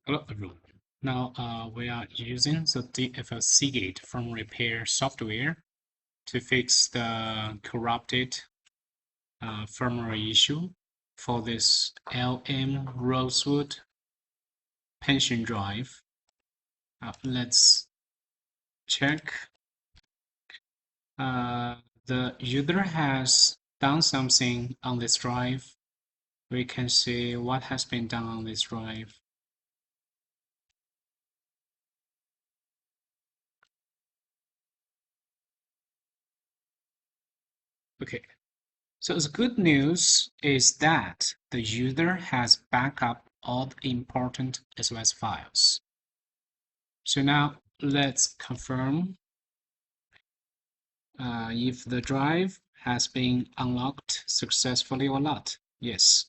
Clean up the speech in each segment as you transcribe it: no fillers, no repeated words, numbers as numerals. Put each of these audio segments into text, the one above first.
Hello everyone. Now we are using the DFL Seagate firmware repair software to fix the corrupted firmware issue for this LM Rosewood pension drive. Let's check. The user has done something on this drive. We can see what has been done on this drive. Okay. So the good news is that the user has backed up all the important SOS files. So now let's confirm if the drive has been unlocked successfully or not. Yes.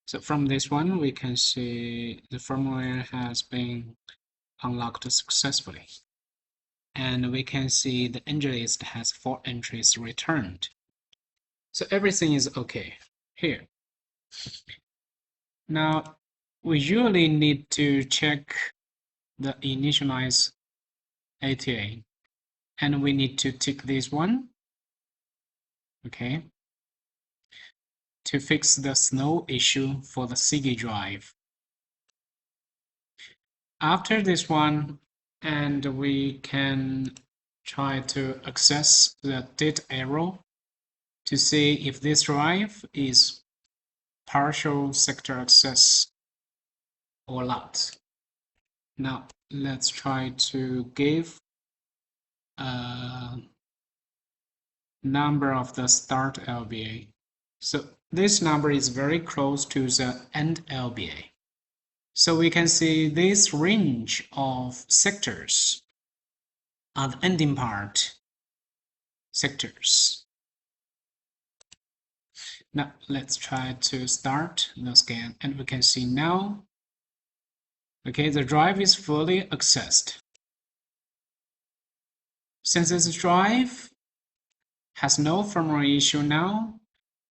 So from this one, we can see the firmware has been unlocked successfully. And we can see the entry list has 4 entries returned. So everything is okay here. Now, we usually need to check the initialize ATA, and we need to tick this one, okay, to fix the snow issue for the Seagate drive. After this one, and we can try to access the data arrow to see if this drive is partial sector access or not. Now let's try to give a number of the start LBA. So this number is very close to the end LBA. So we can see this range of sectors are the ending part sectors. Now let's try to start the scan, and we can see now, okay, the drive is fully accessed. Since this drive has no firmware issue now,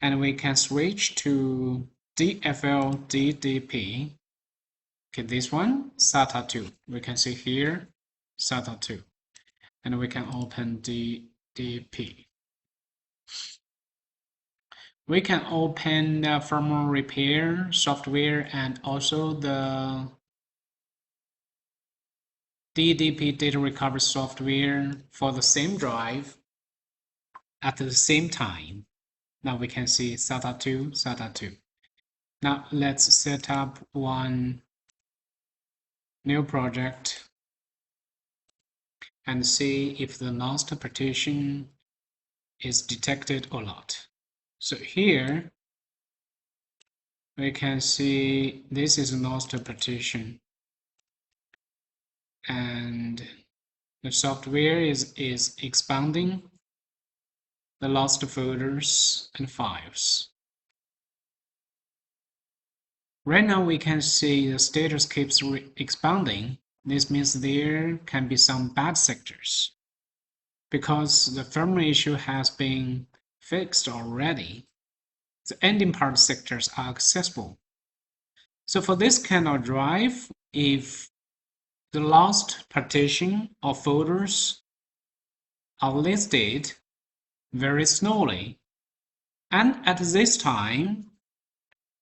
and we can switch to DFL DDP. Okay, this one, SATA 2. We can see here, SATA 2. And we can open DDP. We can open the firmware repair software and also the DDP data recovery software for the same drive at the same time. Now we can see SATA 2, SATA 2. Now let's set up one new project and see if the lost partition is detected or not. So here we can see this is lost partition, and the software is expanding the lost folders and files. Right now we can see the status keeps expanding. This means there can be some bad sectors. Because the firmware issue has been fixed already, the ending part sectors are accessible. So for this kind of drive, if the lost partition or folders are listed very slowly, and at this time,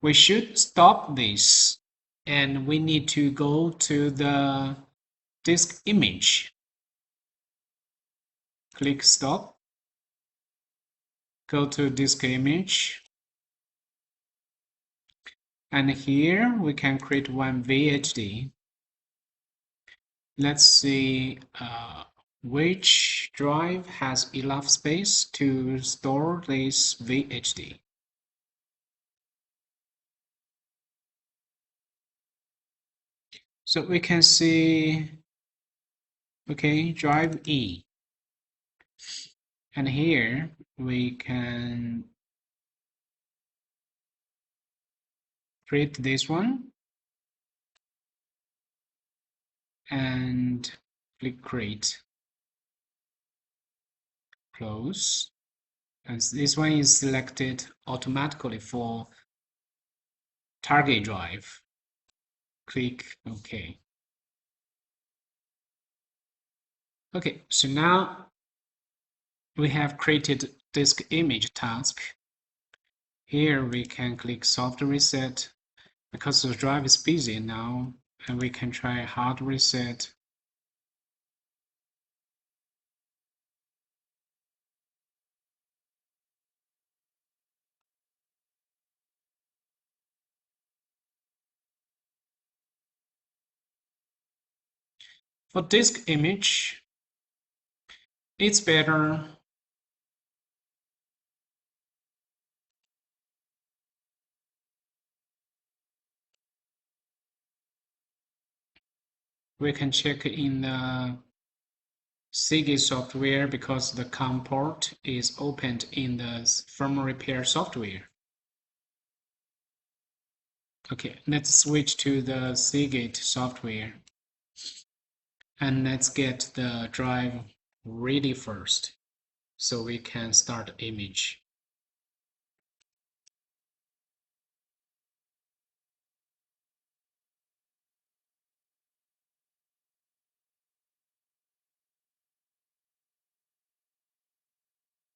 we should stop this, and we need to go to the disk image. Click stop. Go to disk image. And here we can create one VHD. Let's see which drive has enough space to store this VHD. So we can see, okay, drive E. And here we can create this one and click create. Close. And this one is selected automatically for target drive. click OK. Okay, so now we have created disk image task. Here we can click soft reset because the drive is busy now, and we can try hard reset. For disk image, it's better we can check in the Seagate software because the COM port is opened in the firmware repair software. Okay, let's switch to the Seagate software and let's get the drive ready first so we can start image.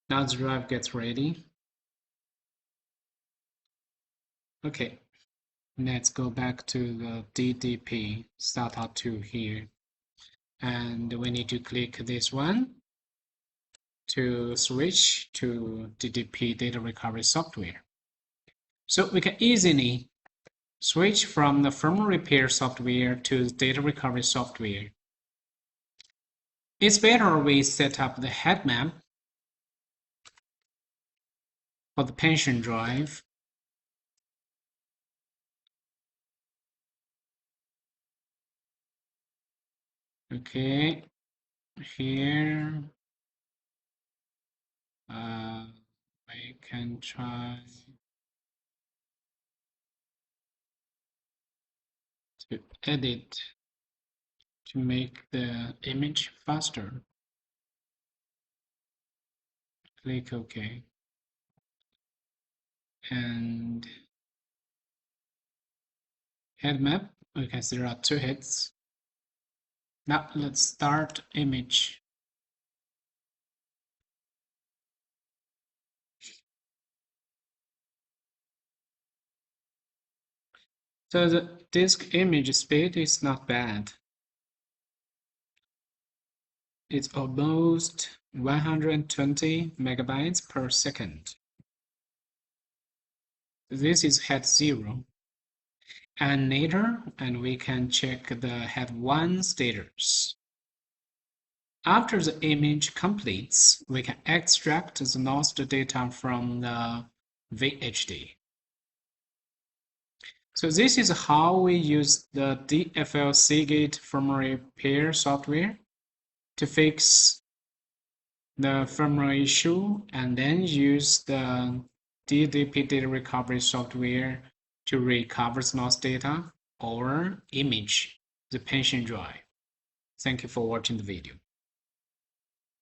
Now the drive gets ready. Okay, let's go back to the DDP SATA 2 here. And we need to click this one to switch to DDP data recovery software. So we can easily switch from the firmware repair software to the data recovery software. It's better we set up the head map for the pension drive. Okay, here we can try to edit to make the image faster. Click OK. And head map, we can see there are 2 heads. Now let's start image. So the disk image speed is not bad. It's almost 120 megabytes per second. This is head 0. And later, we can check the head 1 status. After the image completes, we can extract the lost data from the VHD. So this is how we use the DFL Seagate firmware repair software to fix the firmware issue and then use the DDP data recovery software to recover the lost data or image the pension drive. Thank you for watching the video.